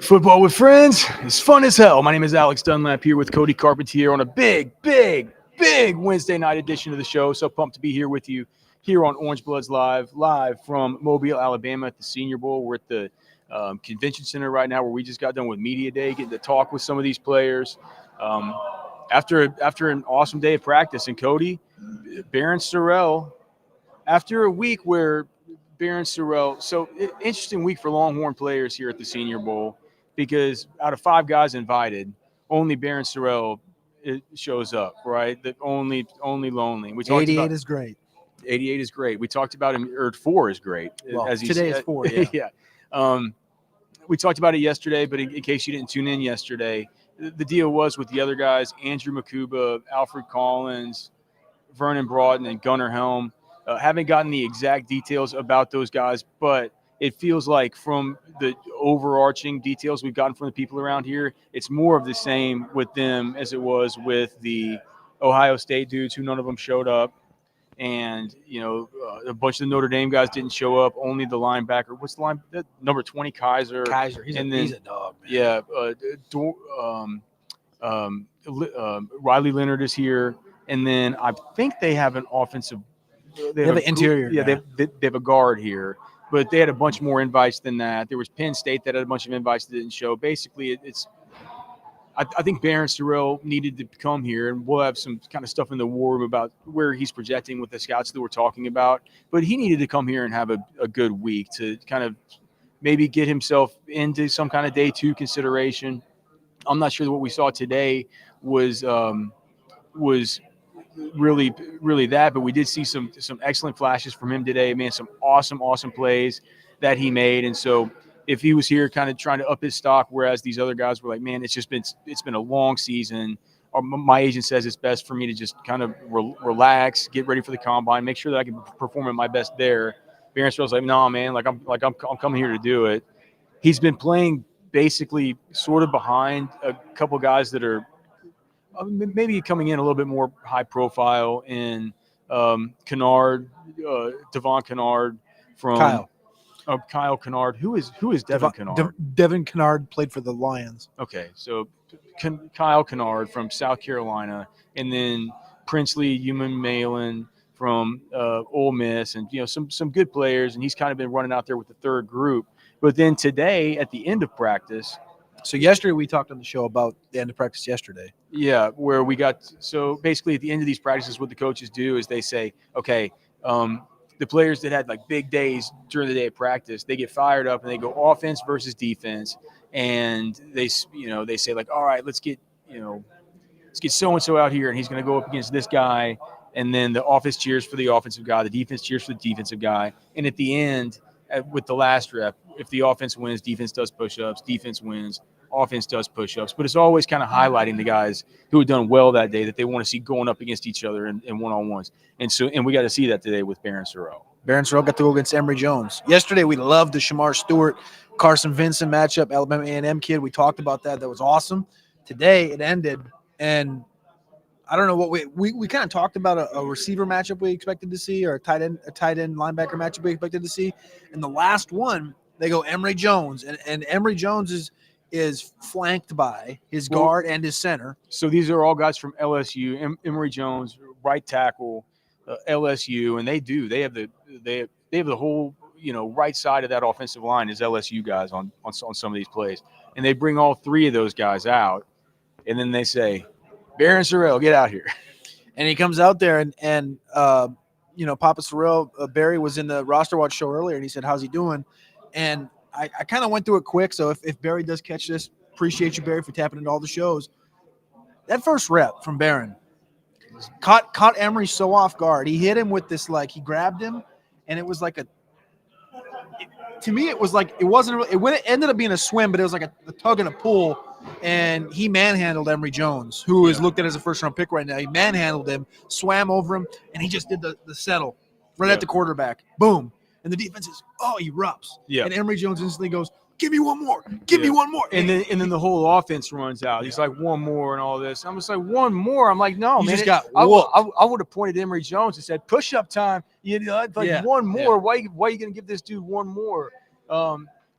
Football with friends is fun as hell. My name is Alex Dunlap here with Cody Carpentier on a big Wednesday night edition of the show. So pumped to be here with you here on Orange Bloods live from Mobile, Alabama at the Senior Bowl. We're at the convention center right now where we just got done with Media Day, getting to talk with some of these players. After an awesome day of practice. And Cody, Barron Sorrell, after a week where Barron Sorrell, so interesting week for Longhorn players here at the Senior Bowl, because out of 5 guys invited, only Barron Sorrell shows up, right? The only lonely. We talked 88 about, is great. 88 is great. We talked about him, or 4 is great. Well, as today is 4, yeah. yeah. We talked about it yesterday, but in case you didn't tune in yesterday, the deal was with the other guys, Andrew Makuba, Alfred Collins, Vernon Broughton, and Gunnar Helm. Haven't gotten the exact details about those guys, but it feels like from the overarching details we've gotten from the people around here, it's more of the same with them as it was with the Ohio State dudes, who none of them showed up. And, a bunch of the Notre Dame guys didn't show up. Only the linebacker. What's the line? Number 20, Kaiser. He's a dog, man. Yeah. Riley Leonard is here. And then I think they have an offensive. They have an interior. Yeah, they have a guard here. But they had a bunch more invites than that. There was Penn State that had a bunch of invites that didn't show. Basically, I think Barron Sorrell needed to come here, and we'll have some kind of stuff in the war room about where he's projecting with the scouts that we're talking about. But he needed to come here and have a good week to kind of maybe get himself into some kind of day 2 consideration. I'm not sure that what we saw today was really that, but we did see some excellent flashes from him today. Man, some awesome plays that he made. And so if he was here kind of trying to up his stock, whereas these other guys were like, man, it's been a long season, or my agent says it's best for me to just kind of relax, get ready for the combine, make sure that I can perform at my best there. Barron Sorrell's like, no, man, I'm coming here to do it. He's been playing basically sort of behind a couple guys that are maybe coming in a little bit more high profile in Kennard, Devon Kennard from Kyle Kennard. Who is Devon Kennard? Devon Kennard played for the Lions. Okay, so Kyle Kennard from South Carolina, and then Princely Malin from Ole Miss, and some good players. And he's kind of been running out there with the third group. But then today, at the end of practice. So yesterday we talked on the show about the end of practice yesterday. Yeah, where we got – so basically at the end of these practices, what the coaches do is they say, okay, the players that had like big days during the day of practice, they get fired up and they go offense versus defense. And they say like, all right, let's get so-and-so out here, and he's going to go up against this guy. And then the offense cheers for the offensive guy. The defense cheers for the defensive guy. And at the end, with the last rep, if the offense wins, defense does push-ups. Defense wins, offense does push-ups. But it's always kind of highlighting the guys who had done well that day that they want to see going up against each other in one-on-ones. And we got to see that today with Barron Sorrell. Barron Sorrell got to go against Emory Jones. Yesterday we loved the Shamar Stewart, Carson Vincent matchup, Alabama A&M kid. We talked about that. That was awesome. Today it ended, and I don't know what we kind of talked about a receiver matchup we expected to see, or a tight end linebacker matchup we expected to see. And the last one, they go Emory Jones, and Emory Jones is flanked by his guard and his center. So these are all guys from LSU. Emory Jones, right tackle, LSU, and they have the whole right side of that offensive line is LSU guys on some of these plays, and they bring all 3 of those guys out, and then they say, Barron Sorrell, get out here. And he comes out there, and Papa Sorrell, Barry was in the roster watch show earlier, and he said, how's he doing? And I kind of went through it quick, so if Barry does catch this, appreciate you, Barry, for tapping into all the shows. That first rep from Barron caught Emory so off guard. He hit him with this, he grabbed him, and it was like to me, it was like it wasn't really, it ended up being a swim, but it was like a tug and a pull. And he manhandled Emory Jones, who is looked at as a first-round pick right now. He manhandled him, swam over him, and he just did the settle right at the quarterback. Boom. And the defense erupts. Yeah. And Emory Jones instantly goes, give me one more. Give me one more. And then the whole offense runs out. He's like, one more and all this. I'm just like, one more? I'm like, no, man. I would have pointed to Emory Jones and said, push-up time. One more. Yeah. Why are you going to give this dude one more?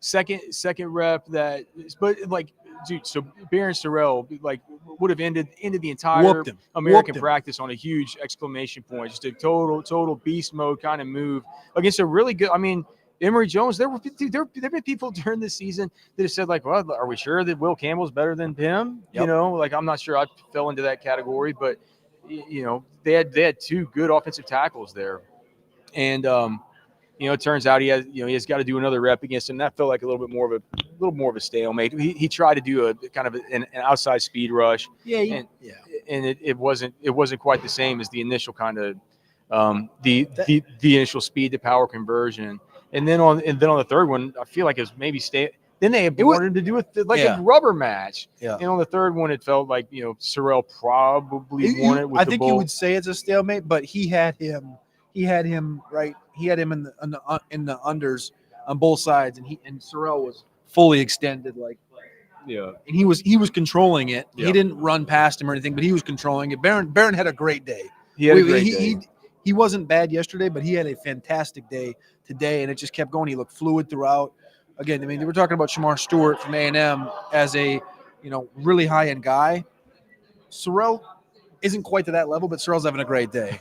second rep that, but like, dude, so Baron Sorrell like would have ended the entire Whooped him. American Whooped him. practice on a huge exclamation point, just a total beast mode kind of move against a really good. I mean, Emory Jones. There've been people during the season that have said like, well, are we sure that Will Campbell's better than him? Yep. You know, like I'm not sure I fell into that category, but you know, they had two good offensive tackles there, and you know, it turns out he has got to do another rep against him. That felt like a little more of a stalemate. He tried to do a kind of an outside speed rush. Yeah, and it wasn't quite the same as the initial kind of the initial speed to power conversion. And then on the third one, I feel like it was maybe Then they wanted him to do a rubber match. Yeah. And on the third one, it felt like Sorrell probably won it with I the think bull. you would say it's a stalemate, but he had him right. He had him in the unders on both sides, and Sorrell was fully extended, like, Yeah. and he was controlling it. Yeah. He didn't run past him or anything, but he was controlling it. Barron had a great day. He had a great day. He wasn't bad yesterday, but he had a fantastic day today, and it just kept going. He looked fluid throughout. Again, I mean, we're talking about Shamar Stewart from A&M as a really high end guy. Sorrell isn't quite to that level, but Sorrell's having a great day.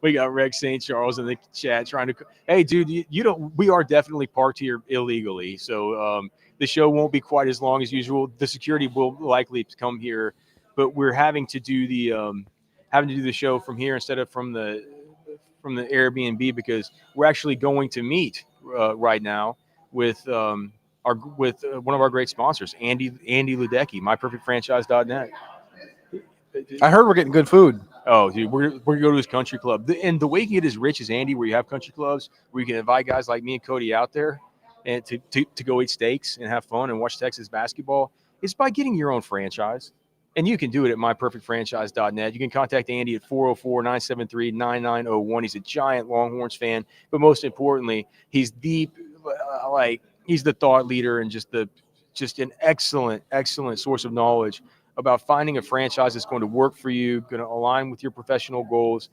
we got Rex St. Charles in the chat trying to. Hey, dude, you don't. We are definitely parked here illegally, so the show won't be quite as long as usual. The security will likely come here, but we're having to do the show from here instead of from the Airbnb because we're actually going to meet right now with one of our great sponsors, Andy Ludecky, myperfectfranchise.net. I heard we're getting good food. Oh, dude, we're going to go to his country club. And the way you get as rich as Andy, where you have country clubs, where you can invite guys like me and Cody out there and to go eat steaks and have fun and watch Texas basketball, is by getting your own franchise. And you can do it at myperfectfranchise.net. You can contact Andy at 404-973-9901. He's a giant Longhorns fan. But most importantly, he's he's the thought leader and just an excellent source of knowledge about finding a franchise that's going to work for you, going to align with your professional goals,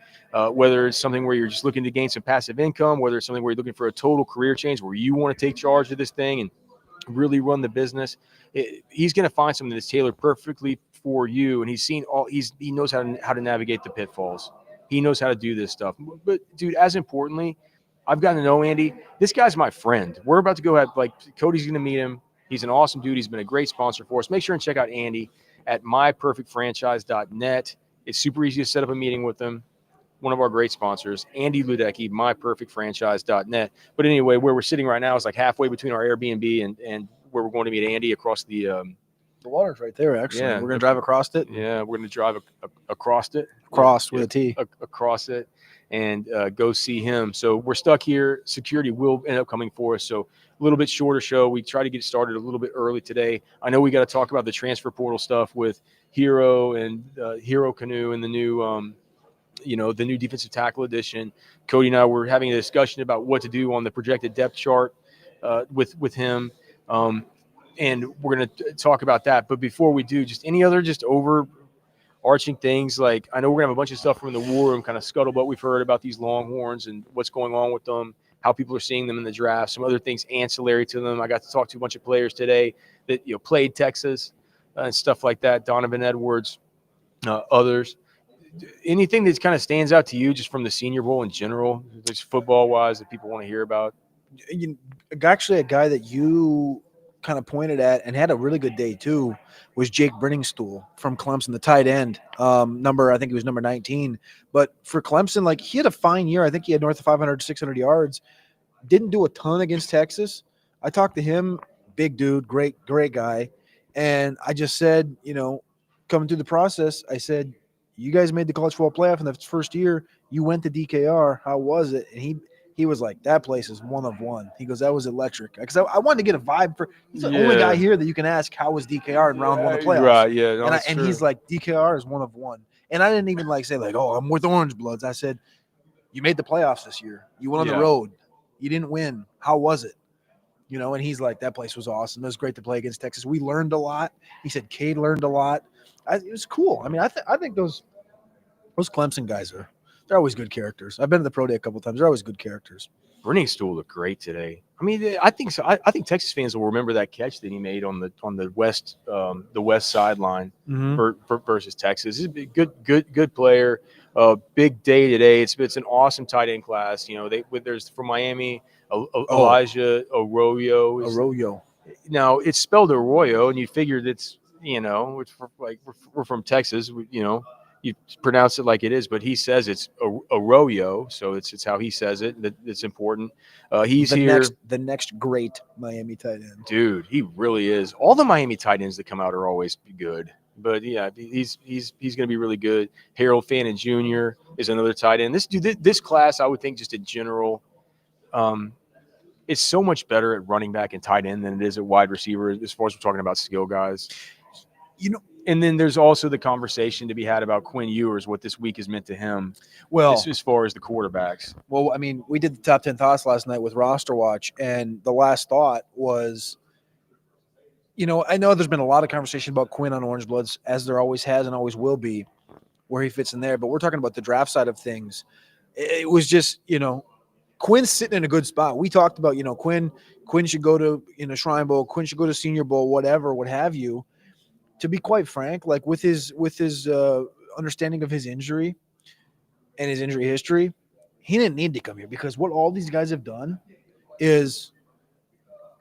whether it's something where you're just looking to gain some passive income, whether it's something where you're looking for a total career change, where you want to take charge of this thing and really run the business. He's going to find something that's tailored perfectly for you, and he knows how to navigate the pitfalls. He knows how to do this stuff. But, dude, as importantly, I've gotten to know Andy. This guy's my friend. We're about to go have, Cody's going to meet him. He's an awesome dude. He's been a great sponsor for us. Make sure and check out Andy at myperfectfranchise.net. It's super easy to set up a meeting with him. One of our great sponsors, Andy Ludecky, myperfectfranchise.net. But anyway, where we're sitting right now is like halfway between our Airbnb and where we're going to meet Andy across the water's right there, actually. Yeah, we're going to drive across it. Yeah, we're going to drive across it. Across with a T. Across it and go see him. So we're stuck here. Security will end up coming for us. So a little bit shorter show. We try to get started a little bit early today. I know we got to talk about the transfer portal stuff with Hero and Hero Canoe and the new the new defensive tackle edition. Cody and I were having a discussion about what to do on the projected depth chart with him. And we're going to talk about that. But before we do, just any other overarching things, like I know we're going to have a bunch of stuff from the war room, kind of scuttlebutt we've heard about these Longhorns and what's going on with them, how people are seeing them in the draft, some other things ancillary to them. I got to talk to a bunch of players today that played Texas and stuff like that, Donovan Edwards, others. Anything that kind of stands out to you just from the Senior Bowl in general, just football-wise, that people want to hear about? Actually, a guy that you kind of pointed at and had a really good day too was Jake Brenningstool from Clemson, the tight end. I think he was number 19. But for Clemson, he had a fine year. I think he had north of 500, 600 yards. Didn't do a ton against Texas. I talked to him, big dude, great guy. And I just said, coming through the process, I said, you guys made the college football playoff in the first year. You went to DKR. How was it? And he was like, that place is one of one. He goes, that was electric. Because I wanted to get a vibe for – he's the only guy here that you can ask how was DKR in round one of the playoffs. Right, yeah. No, and he's like, DKR is one of one. And I didn't even say oh, I'm with Orange Bloods. I said, you made the playoffs this year. You went on the road. You didn't win. How was it? And he's like, that place was awesome. It was great to play against Texas. We learned a lot. He said Cade learned a lot. It was cool. I mean, I think those Clemson guys they're always good characters. I've been to the pro day a couple of times. They're always good characters. Stool looked great today. I mean, I think so. I think Texas fans will remember that catch that he made on the west sideline versus Texas. He's a good player. Big day today. It's an awesome tight end class. You know, there's from Miami, Elijah Arroyo. Arroyo. Now it's spelled Arroyo, and you figured it's we're from Texas. You pronounce it like it is, but he says it's Arroyo, so it's how he says it. It's important. He's here. The next great Miami tight end, dude. He really is. All the Miami tight ends that come out are always good, but yeah, he's going to be really good. Harold Fannin Jr. is another tight end. This class, I would think, just in general. It's so much better at running back and tight end than it is at wide receiver as far as we're talking about skill guys. And then there's also the conversation to be had about Quinn Ewers, what this week has meant to him. Well, as far as the quarterbacks. Well, I mean, we did the top 10 thoughts last night with Roster Watch, and the last thought was, I know there's been a lot of conversation about Quinn on Orange Bloods, as there always has and always will be, where he fits in there. But we're talking about the draft side of things. It was just, Quinn's sitting in a good spot. We talked about, Quinn should go to Shrine Bowl, Quinn should go to Senior Bowl, whatever, what have you. To be quite frank, like with his understanding of his injury and his injury history, he didn't need to come here, because what all these guys have done is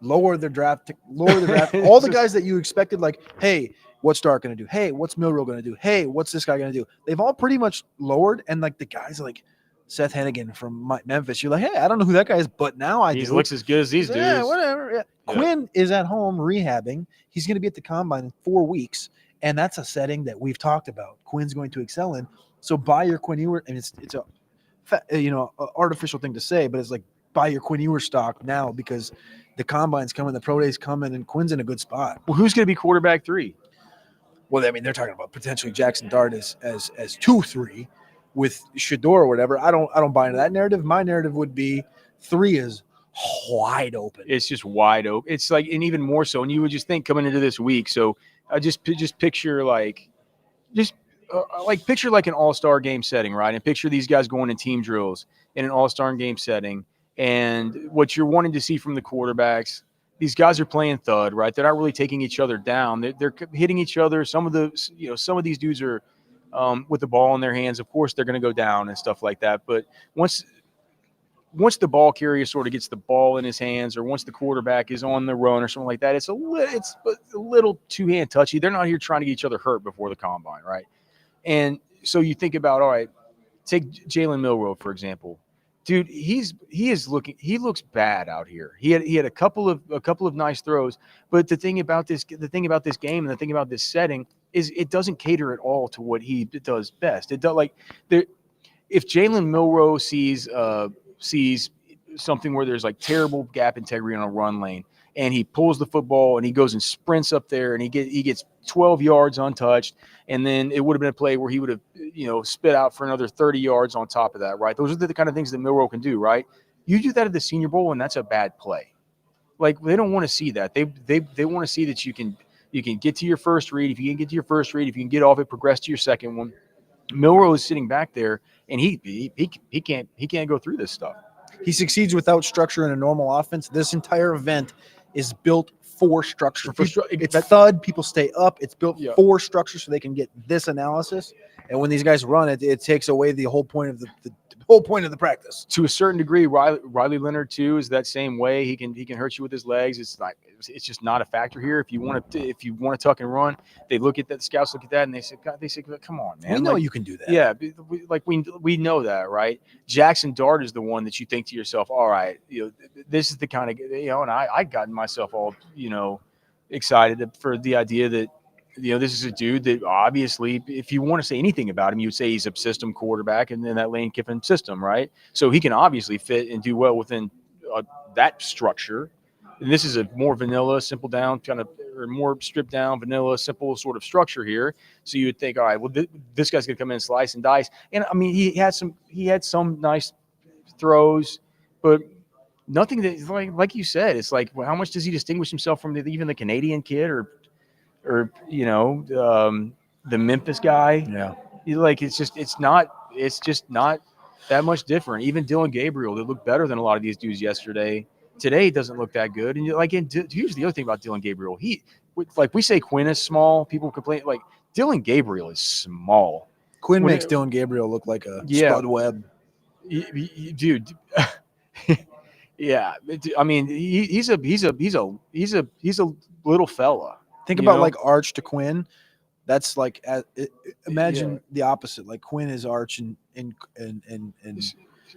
lower the draft. All the guys that you expected, like, hey, what's Stark going to do? Hey, what's Milroe going to do? Hey, what's this guy going to do? They've all pretty much lowered, and like the guys like Seth Hennigan from Memphis, you're like, hey, I don't know who that guy is, but now I do. He looks as good as these dudes. Yeah, whatever. Yeah. Quinn is at home rehabbing. He's going to be at the combine in 4 weeks, and that's a setting that we've talked about. Quinn's going to excel in. So buy your Quinn Ewers, and it's a artificial thing to say, but it's like buy your Quinn Ewers stock now, because the combine's coming, the pro day's coming, and Quinn's in a good spot. Well, who's going to be quarterback 3? Well, I mean, they're talking about potentially Jackson Dart as 2-3 with Shador or whatever. I don't buy into that narrative. My narrative would be 3 is wide open. It's just wide open. It's like, and even more so, and you would just think coming into this week. So I just picture picture like an all-star game setting, right? And picture these guys going in team drills in an all-star game setting. And what you're wanting to see from the quarterbacks, these guys are playing thud, right? They're not really taking each other down. They're hitting each other. Some of these dudes are with the ball in their hands. Of course, they're going to go down and stuff like that. But once the ball carrier sort of gets the ball in his hands, or once the quarterback is on the run or something like that, it's a little two-hand touchy. They're not here trying to get each other hurt before the combine, right? And so you think about, all right, take Jalen Milroe, for example. Dude, he looks bad out here. He had a couple of nice throws, but the thing about this game and the thing about this setting is it doesn't cater at all to what he does best. It does, like, if Jalen Milroe sees something where there's like terrible gap integrity on a run lane, and he pulls the football and he goes and sprints up there and he gets 12 yards untouched, and then it would have been a play where he would have spit out for another 30 yards on top of that, right? Those are the kind of things that Milroe can do, right? You do that at the Senior Bowl, and that's a bad play. Like, they don't want to see that. They want to see that you can get to your first read. If you can get to your first read, if you can get off it, progress to your second one. Milroe is sitting back there, and he can't go through this stuff. He succeeds without structure in a normal offense. This entire event is built for structure. It's thud. People stay up. It's built for structure so they can get this analysis. And when these guys run it, it takes away the whole point of the practice. To a certain degree, Riley Leonard too is that same way. He can hurt you with his legs. It's just not a factor here. If you want to tuck and run, they look at that. The scouts look at that and they say, "Come on, man! We know you can do that." Yeah, we know that, right? Jackson Dart is the one that you think to yourself, "All right, this is the kind of And I gotten myself all excited for the idea that this is a dude that obviously, if you want to say anything about him, you would say he's a system quarterback and then that Lane Kiffin system, right? So he can obviously fit and do well within that structure. And this is a more vanilla, simple down kind of, or more stripped down, vanilla, simple sort of structure here. So you would think, all right, well, this guy's going to come in and slice and dice. And I mean, he had some nice throws, but nothing that, like you said, it's like, well, how much does he distinguish himself from even the Canadian kid or the Memphis guy? Yeah. It's just not that much different. Even Dylan Gabriel, that looked better than a lot of these dudes yesterday. Today doesn't look that good. And like, here's the other thing about Dylan Gabriel. Like we say Quinn is small. People complain like Dylan Gabriel is small. Quinn When makes Dylan Gabriel look like a Yeah. Spud Webb. Dude. Yeah, I mean, he's a little fella. Think you about know? like Arch to Quinn. That's like imagine Yeah. the opposite. Like Quinn is Arch and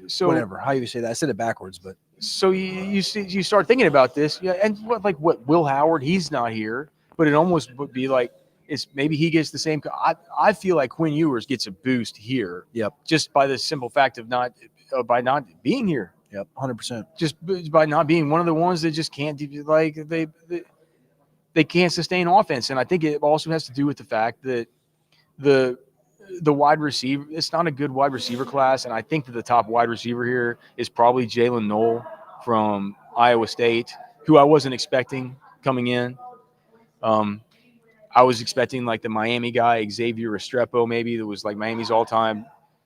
So whatever. How you say that? I said it backwards, but so you start thinking about this, yeah, and what Will Howard, he's not here, but it almost would be like it's maybe he gets the same. I feel like Quinn Ewers gets a boost here, Yep. just by the simple fact of not being here, yep, 100%. just by not being one of the ones that just can't like they can't sustain offense, and I think it also has to do with the fact that the wide receiver, it's not a good wide receiver class, and I think that the top wide receiver here is probably Jalen Knoll from Iowa State, who I wasn't expecting coming in. I was expecting like the Miami guy, Xavier Restrepo, maybe, that was like Miami's all-time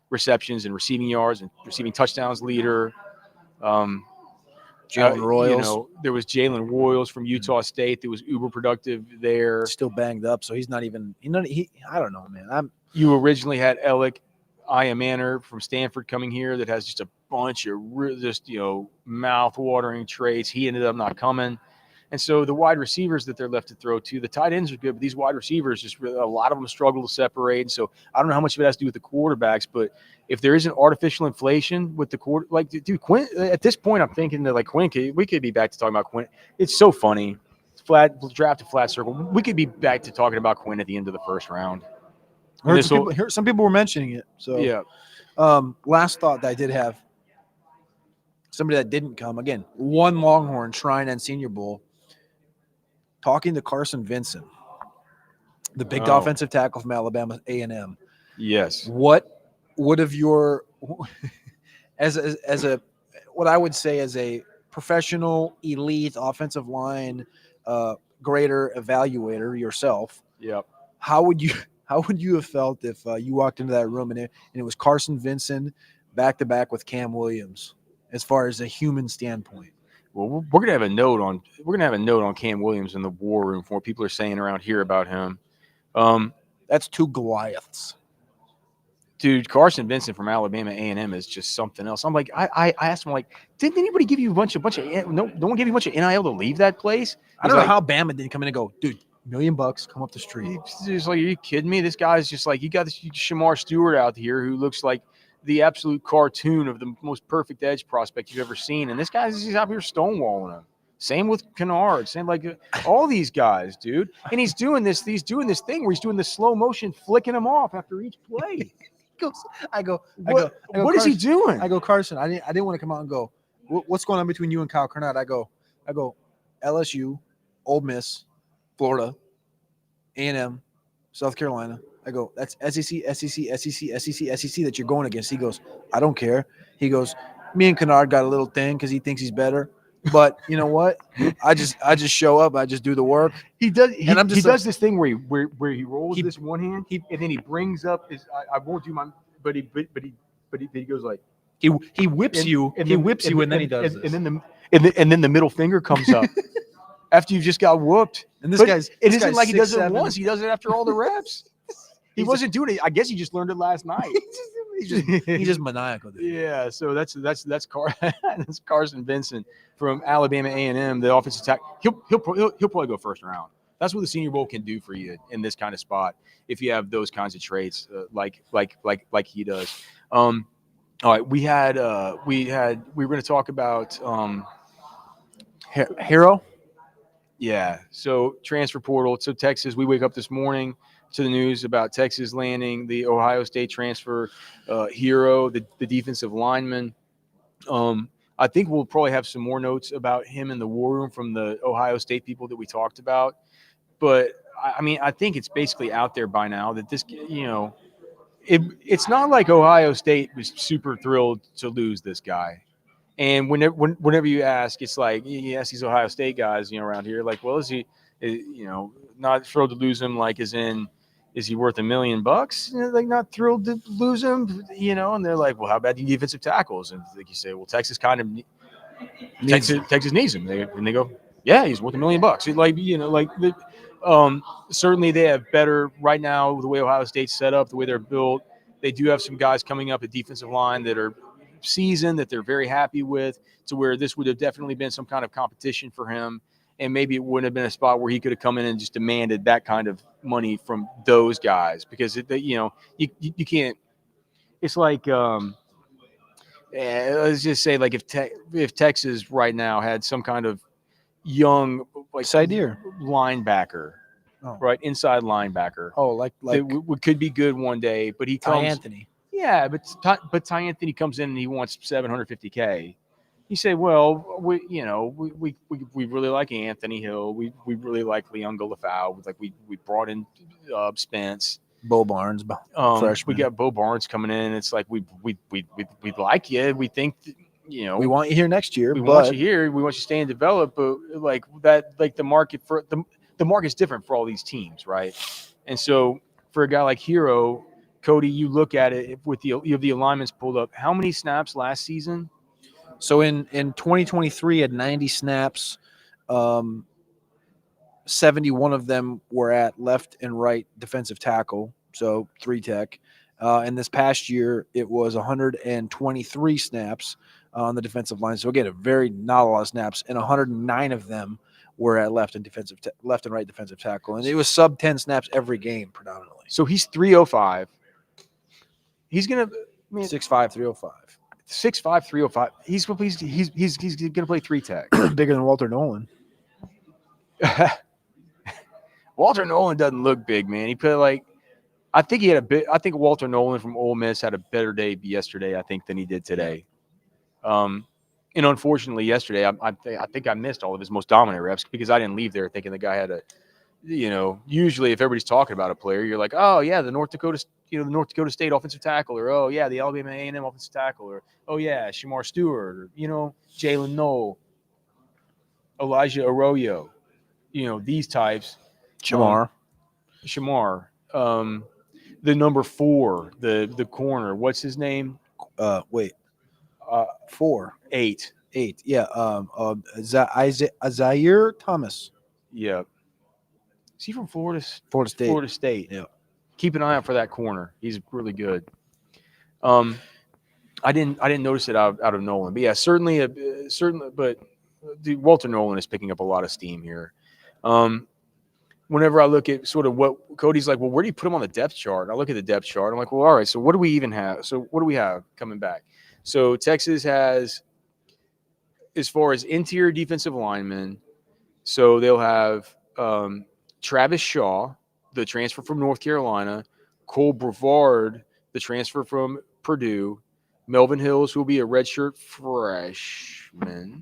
receptions and receiving yards and receiving touchdowns leader. Jalen Royals. There was Jalen Royals from Utah State that was uber productive there. Still banged up, so he's not even. I don't know, man. You originally had Alec Iamaner from Stanford coming here that has just a bunch of mouth-watering traits. He ended up not coming. And so the wide receivers that they're left to throw to, the tight ends are good, but these wide receivers, just really, a lot of them struggle to separate. And so I don't know how much of it has to do with the quarterbacks, but if there is an artificial inflation with the quarter, like, dude, Quinn, at this point, I'm thinking that, like, we could be back to talking about Quinn. It's so funny. Draft a flat circle. We could be back to talking about Quinn at the end of the first round. Some people were mentioning it. So yeah. Last thought that I did have. Somebody that didn't come again. One Longhorn Shrine and Senior Bowl. Talking to Carson Vincent, the big offensive tackle from Alabama A&M. Yes. What would have your as a what I would say as a professional elite offensive line grader evaluator yourself? Yep. How would you have felt if you walked into that room and it was Carson Vincent back to back with Cam Williams, as far as a human standpoint? Well, we're gonna have a note on Cam Williams in the war room for what people are saying around here about him. That's two Goliaths. Dude, Carson Vincent from Alabama A&M is just something else. I'm like, I asked him, like, didn't anybody give you a bunch of no one gave you a bunch of NIL to leave that place? I don't know how Bama didn't come in and go, dude, $1 million, come up the street. He's like, are you kidding me? This guy's just like, you got this Shamar Stewart out here who looks like the absolute cartoon of the most perfect edge prospect you've ever seen, and this guy's just out here stonewalling him. Same with Kennard. Same like all these guys, dude. And he's doing this thing where he's doing the slow motion, flicking them off after each play. What is he doing? I go, Carson. I didn't want to come out and go, what's going on between you and Kyle Kernard? I go, LSU, Ole Miss, Florida, A&M, South Carolina. I go, that's SEC that you're going against. He goes, I don't care. He goes, me and Kennard got a little thing because he thinks he's better. But you know what? I just show up. I just do the work. He does. He does this thing where he rolls this one hand, and then he brings up his. I won't do my. But he goes like he whips you. And then he does this. And then the middle finger comes up after you've just got whooped. And it isn't like he does it once. He does it after all the reps. He wasn't doing it. I guess he just learned it last night. He's just maniacal. Dude. Yeah. So that's Carson Vincent from Alabama A&M, the offensive tackle. He'll probably go first round. That's what the Senior Bowl can do for you in this kind of spot if you have those kinds of traits like he does. All right, we were going to talk about Hero. Yeah. So transfer portal. So Texas, we wake up this morning to the news about Texas landing the Ohio State transfer Hero, the defensive lineman. I think we'll probably have some more notes about him in the war room from the Ohio State people that we talked about. But I mean, I think it's basically out there by now that this, it's not like Ohio State was super thrilled to lose this guy. And whenever you ask, it's like, you ask these Ohio State guys, around here, like, well, is he, not thrilled to lose him, like, as in Is he worth $1 million? Like not thrilled to lose him, And they're like, well, how about the defensive tackles? And like you say, well, Texas needs him. They go, yeah, he's worth $1 million. Certainly they have better right now. The way Ohio State's set up, the way they're built, they do have some guys coming up at defensive line that are seasoned that they're very happy with. To where this would have definitely been some kind of competition for him, and maybe it wouldn't have been a spot where he could have come in and just demanded that kind of money from those guys because you can't. It's like let's just say like if Texas right now had some kind of young like Sideer. linebacker, Oh. right, inside linebacker. Oh, like that could be good one day, but he Ty comes. Anthony. Yeah, but Ty Anthony comes in and he wants $750K. You say, well, we really like Anthony Hill. We really like Leon Golafau. Like we brought in Spence. Bo Barnes, freshman. We got Bo Barnes coming in. It's like we like you. We think we want you here next year. We want you here. We want you to stay and develop. But like that, like the market for the market's different for all these teams, right? And so for a guy like Hero, Cody, you look at it you have the alignments pulled up. How many snaps last season? So in 2023, at 90 snaps, 71 of them were at left and right defensive tackle, so 3-tech. And this past year, it was 123 snaps on the defensive line. So again, not a lot of snaps, and 109 of them were at left and right defensive tackle, and it was sub 10 snaps every game predominantly. So he's 305. He's gonna 6'5", 305. 6'5", 305. He's gonna play 3-tech. Bigger than Walter Nolan. Walter Nolan doesn't look big, man. He put like, I think Walter Nolan from Ole Miss had a better day yesterday, I think, than he did today. And unfortunately, yesterday, I think I missed all of his most dominant reps because I didn't leave there thinking the guy had a, usually if everybody's talking about a player, you're like, oh yeah, the North Dakota State offensive tackle, or oh yeah, the Alabama A&M offensive tackle, or oh yeah, Shamar Stewart, or Jalen Knoll, Elijah Arroyo, these types. Shamar. The number 4, the corner. What's his name? 4. 8. Yeah. Zaire Thomas. Yeah. Is he from Florida State? Florida State. Yeah. Keep an eye out for that corner. He's really good. I didn't notice it out of Nolan, but yeah, certainly. But Walter Nolan is picking up a lot of steam here. Whenever I look at sort of what Cody's like, well, where do you put him on the depth chart? And I look at the depth chart. I'm like, well, all right. So what do we even have? So what do we have coming back? So Texas has, as far as interior defensive linemen, so they'll have Travis Shaw, the transfer from North Carolina, Cole Brevard, the transfer from Purdue, Melvin Hills, who will be a redshirt freshman,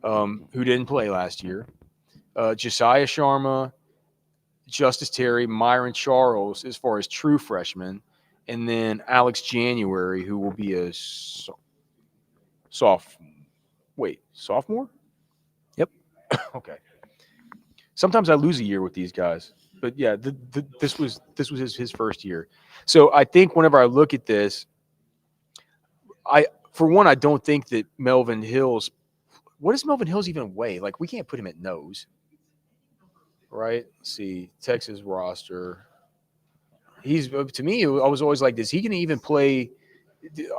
who didn't play last year, Josiah Sharma, Justice Terry, Myron Charles, as far as true freshmen, and then Alex January, who will be a sophomore? Yep. Okay. Sometimes I lose a year with these guys, but yeah, this was his first year. So I think whenever I look at this, I don't think that Melvin Hills. What does Melvin Hills even weigh? Like, we can't put him at nose. Right? Let's see, Texas roster. He's, to me, I was always like, is he going to even play?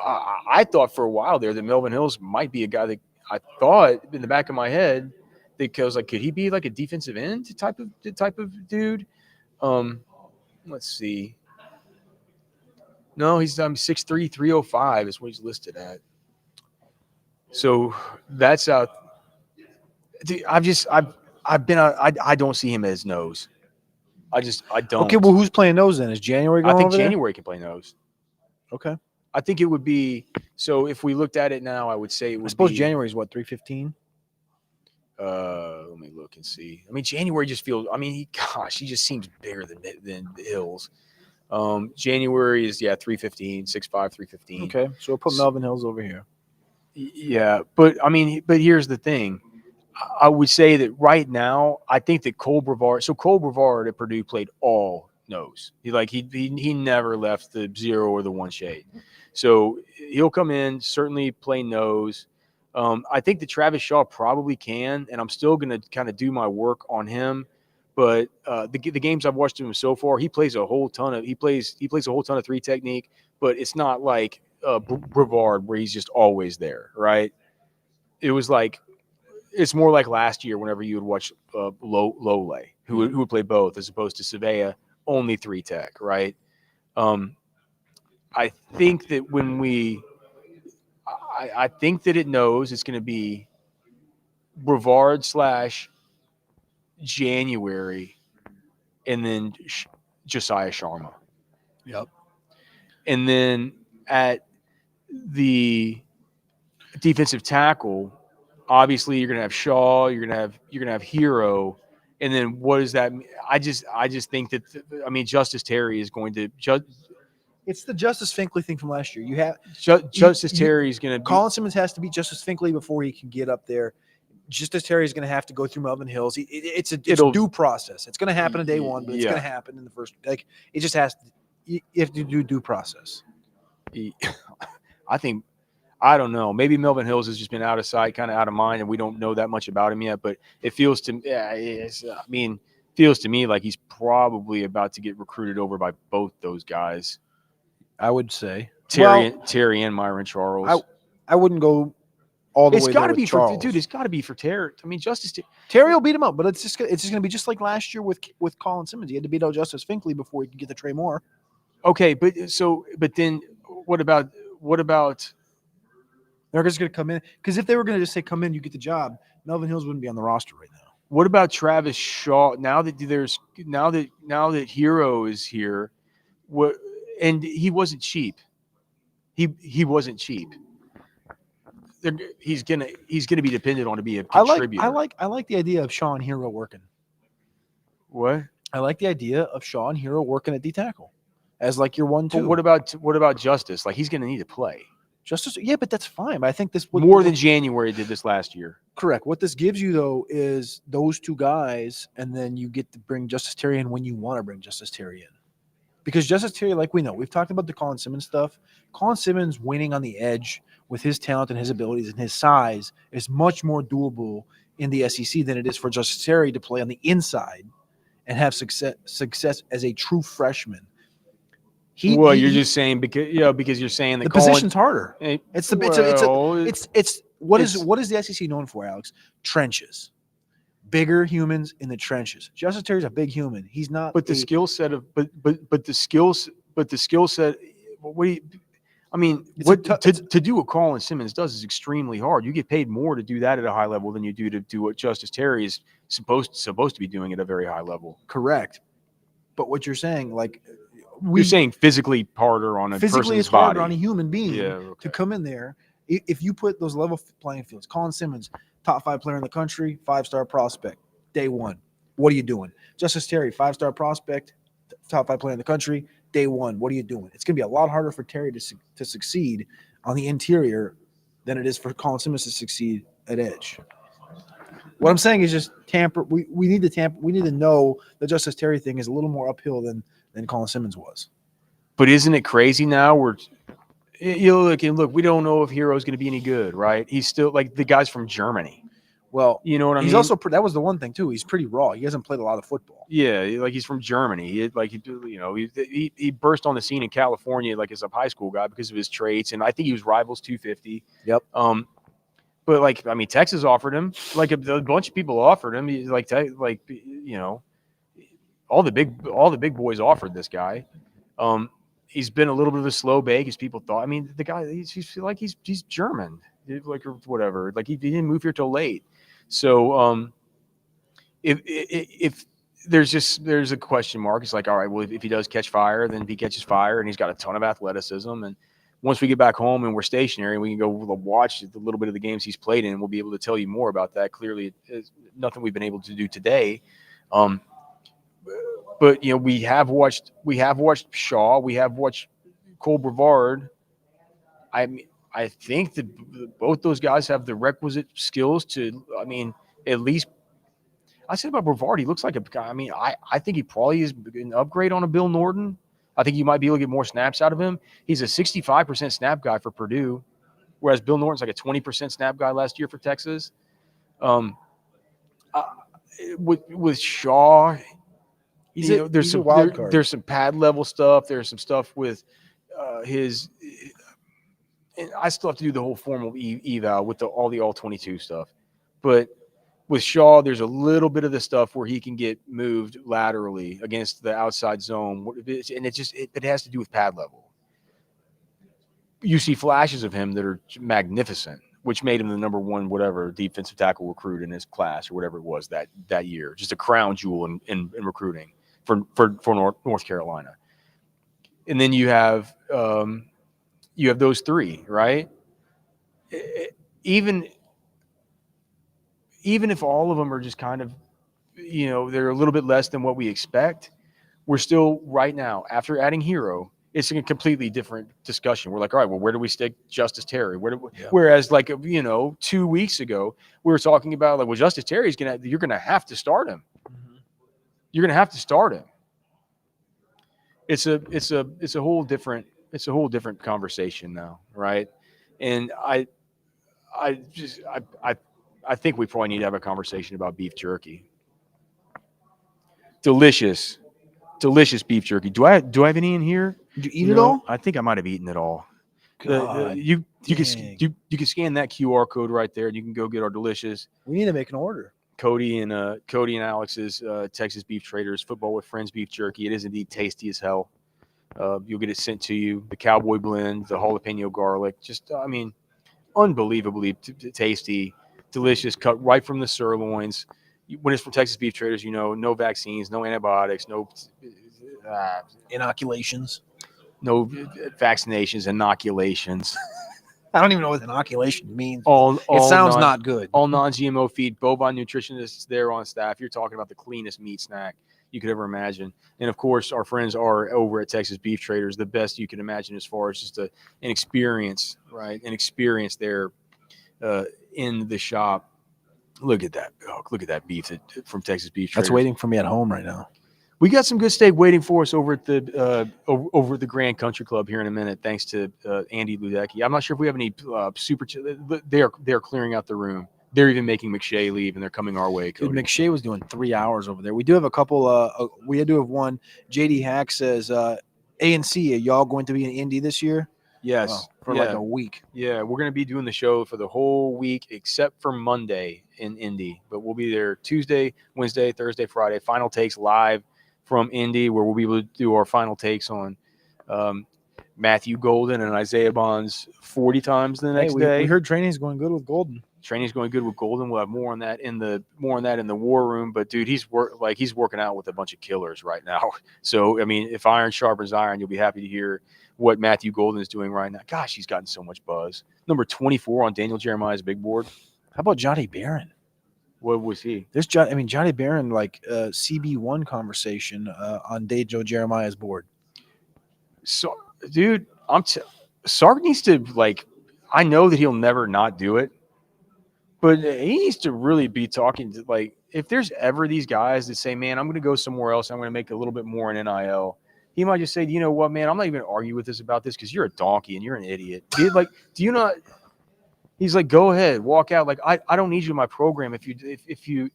I thought for a while there that Melvin Hills might be a guy that I thought in the back of my head, because like, could he be like a defensive end type of dude? Let's see. No, he's 6'3", 305 is what he's listed at. So that's out. I don't see him as nose. I don't. Okay, well, who's playing nose then? Is January going I think over January can play nose. Okay. I think it would be, so if we looked at it now, I would say it would be. I suppose January's what, 315? Let me look and see. I mean, January just feels, he just seems bigger than Hills. January is 315, 6'5", 315. Okay, so we'll put Melvin Hills over here. Yeah, but here's the thing. I would say that right now, I think that Cole Brevard at Purdue played all nose. He never left the 0 or the 1 shade. So he'll come in, certainly play nose. I think that Travis Shaw probably can, and I'm still going to kind of do my work on him. But the games I've watched him so far, he plays a whole ton of a whole ton of 3 technique, but it's not like Brevard where he's just always there, right? It was like it's more like last year whenever you would watch Lole, who would play both, as opposed to Savea only 3 tech, right? Um, I think that I think that it knows it's going to be Brevard / January, and then Josiah Sharma. Yep. And then at the defensive tackle, obviously you're going to have Shaw, you're going to have Hero, and then what does that mean? I just think that Justice Terry is going to It's the Justice Finkley thing from last year. You have Justice Terry is going to Colin Simmons has to beat Justice Finkley before he can get up there. Justice Terry is going to have to go through Melvin Hills. It's a due process. It's going to happen on day one, but it's going to happen in the first. Like it just has to. You have to do due process. I think. I don't know. Maybe Melvin Hills has just been out of sight, kind of out of mind, and we don't know that much about him yet. But it feels to me like he's probably about to get recruited over by both those guys. I would say Terry and Myron Charles. I wouldn't go all the way. It's got to be Charles. dude. It's got to be for Terry. Justice Terry will beat him up, but it's just going to be just like last year with Colin Simmons. He had to beat out Justice Finkley before he could get the Trey Moore. Okay, but then what about? They're just going to come in because if they were going to just say come in, you get the job. Melvin Hills wouldn't be on the roster right now. What about Travis Shaw? Now that Hero is here, and he wasn't cheap. He wasn't cheap. He's gonna be dependent on to be a contributor. I like the idea of Shaw and Hero working. What? I like the idea of Shaw and Hero working at D tackle as like your 1-2. But what about Justice? Like he's gonna need to play. Justice, yeah, but that's fine. But I think this more than January did this last year. Correct. What this gives you though is those 2 guys, and then you get to bring Justice Terry in when you want to bring Justice Terry in, because Justice Terry, like we know, we've talked about the Colin Simmons stuff. Colin Simmons winning on the edge with his talent and his abilities and his size is much more doable in the SEC than it is for Justice Terry to play on the inside and have success as a true freshman. You're just saying because you're saying that the position's harder. What is the SEC known for, Alex? Trenches, bigger humans in the trenches. Justice Terry's a big human. He's not. But the skill set of the skill set. To do what Colin Simmons does is extremely hard. You get paid more to do that at a high level than you do to do what Justice Terry is supposed to be doing at a very high level. Correct. But what you're saying, like. You're saying physically harder on a physically person's it's harder body. On a human being to come in there. If you put those level playing fields, Colin Simmons, top 5 player in the country, 5-star prospect, day one. What are you doing? Justice Terry, 5-star prospect, top 5 player in the country, day one. What are you doing? It's going to be a lot harder for Terry to succeed on the interior than it is for Colin Simmons to succeed at edge. What I'm saying is just tamper. We need to tamper. We need to know the Justice Terry thing is a little more uphill than Colin Simmons was. But isn't it crazy now? Look. We don't know if Hero's going to be any good, right? He's still like the guy's from Germany. Well, you know what I mean. He's also that was the one thing too. He's pretty raw. He hasn't played a lot of football. Yeah, like he's from Germany. He burst on the scene in California like as a high school guy because of his traits, and I think he was Rivals 250. Yep. But Texas offered him. Like a bunch of people offered him. All the big boys offered this guy. He's been a little bit of a slow bake, as people thought. The guy he's German, or whatever. Like he didn't move here till late. So if there's a question mark, it's like, all right, well, if he does catch fire, then he catches fire, and he's got a ton of athleticism. And once we get back home and we're stationary, and we can go watch a little bit of the games he's played in, and we'll be able to tell you more about that. Clearly, it's nothing we've been able to do today. But we have watched Shaw, we have watched Cole Brevard. I think that both those guys have the requisite skills to. At least I said about Brevard, he looks like a guy. I mean, I think he probably is an upgrade on a Bill Norton. I think you might be able to get more snaps out of him. He's a 65% snap guy for Purdue, whereas Bill Norton's like a 20% snap guy last year for Texas. Um, uh, with Shaw, he's a wild card. there's some pad level stuff. There's some stuff with his. And I still have to do the whole formal eval with all the all 22 stuff, but with Shaw, there's a little bit of the stuff where he can get moved laterally against the outside zone, and it has to do with pad level. You see flashes of him that are magnificent, which made him the number one whatever defensive tackle recruit in his class or whatever it was that year. Just a crown jewel in recruiting for North Carolina. And then you have those three, right? Even if all of them are just kind of, they're a little bit less than what we expect, we're still right now, after adding Hero, it's a completely different discussion. We're like, all right, well, where do we stick Justice Terry? Whereas, 2 weeks ago, we were talking about, like, well, Justice Terry's you're going to have to start him. Mm-hmm. You're going to have to start him. It's a whole different conversation now, right? And I think we probably need to have a conversation about beef jerky. Delicious beef jerky. Do I have any in here? Did you eat it all? I think I might have eaten it all. You can scan that QR code right there, and you can go get our delicious. We need to make an order. Cody and Alex's Texas Beef Traders Football with Friends beef jerky. It is indeed tasty as hell. You'll get it sent to you. The cowboy blend, the jalapeno garlic, just unbelievably tasty, delicious, cut right from the sirloins. When it's from Texas Beef Traders, no vaccines, no antibiotics, no inoculations, no vaccinations, inoculations. I don't even know what inoculation means. It sounds not good. All non-GMO feed, bovine nutritionists there on staff. You're talking about the cleanest meat snack you could ever imagine. And of course, our friends are over at Texas Beef Traders, the best you can imagine as far as just an experience, right? An experience there in the shop. Look at that. Oh, look at that beef from Texas Beef Traders. That's waiting for me at home right now. We got some good steak waiting for us over at the Grand Country Club here in a minute, thanks to Andy Ludecky. I'm not sure if we have any super. They are clearing out the room. They're even making McShay leave, and they're coming our way. Cody. Dude, McShay was doing 3 hours over there. We do have a couple. We do have one. JD Hack says, A&C, are y'all going to be in Indy this year? Yes. For like a week. Yeah, we're going to be doing the show for the whole week except for Monday in Indy. But we'll be there Tuesday, Wednesday, Thursday, Friday. Final takes live from Indy, where we'll be able to do our final takes on Matthew Golden and Isaiah Bonds 40 times the next day. We heard training's going good with Golden. Training's going good with Golden. We'll have more on that in the war room. But dude, he's working out with a bunch of killers right now. So I mean, if iron sharpens iron, you'll be happy to hear what Matthew Golden is doing right now. Gosh, he's gotten so much buzz. Number 24 on Daniel Jeremiah's big board. How about Johnny Barron? What was he? There's Johnny Barron, CB1 conversation on Daniel Jeremiah's board. So, dude, Sark needs to I know that he'll never not do it, but he needs to really be talking to if there's ever these guys that say, man, I'm going to go somewhere else, I'm going to make a little bit more in NIL. He might just say, you know what, man, I'm not even going to argue with this about this because you're a donkey and you're an idiot. Dude, do you not? He's like, go ahead, walk out. I don't need you in my program if you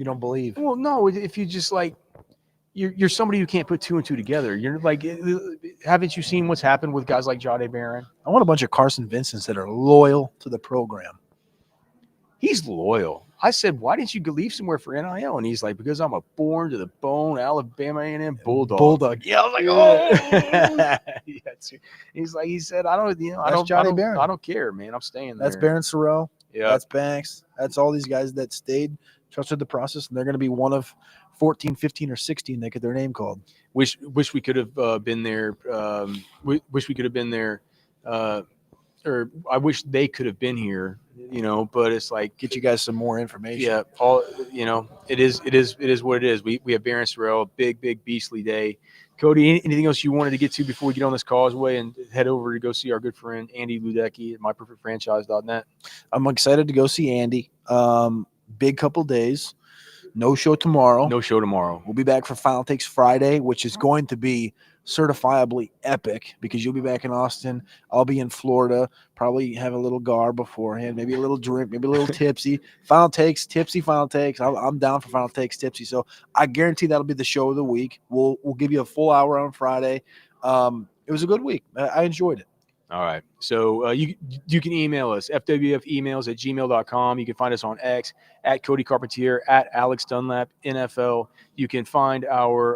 don't believe. Well, no, if you just you're somebody who can't put two and two together. You're haven't you seen what's happened with guys like Johnny Barron? I want a bunch of Carson Vincents that are loyal to the program. He's loyal. I said, why didn't you leave somewhere for NIL? And he's like, because I'm a born to the bone Alabama A&M Bulldog. Yeah, I was like, oh. He said, I don't care, man. I'm staying there. That's Barron Sorrell. Yeah. That's Banks. That's all these guys that stayed, trusted the process, and they're going to be one of 14, 15, or 16 that get their name called. Wish we could have been there. Wish we could have been there. Or I wish they could have been here, but it's get you guys some more information. Yeah. It is what it is. We have Barron Sorrell, big beastly day. Cody, anything else you wanted to get to before we get on this causeway and head over to go see our good friend Andy Ludecky at myperfectfranchise.net? I'm excited to go see Andy. big couple days. No show tomorrow. No show tomorrow. We'll be back for Final Takes Friday, which is going to be certifiably epic because you'll be back in Austin. I'll be in Florida. Probably have a little gar beforehand, maybe a little drink, maybe a little tipsy. Final Takes, tipsy Final Takes. I'm down for Final Takes, tipsy. So I guarantee that'll be the show of the week. We'll give you a full hour on Friday. It was a good week. I enjoyed it. All right. So you can email us, fwfemails@gmail.com. You can find us on X, at Cody Carpentier, at Alex Dunlap, NFL. You can find our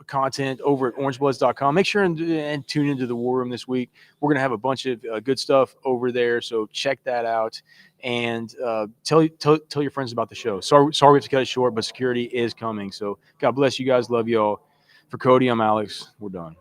content over at orangebloods.com. Make sure and tune into the War Room this week. We're going to have a bunch of good stuff over there, so check that out. And tell your friends about the show. Sorry we have to cut it short, but security is coming. So God bless you guys. Love y'all. For Cody, I'm Alex. We're done.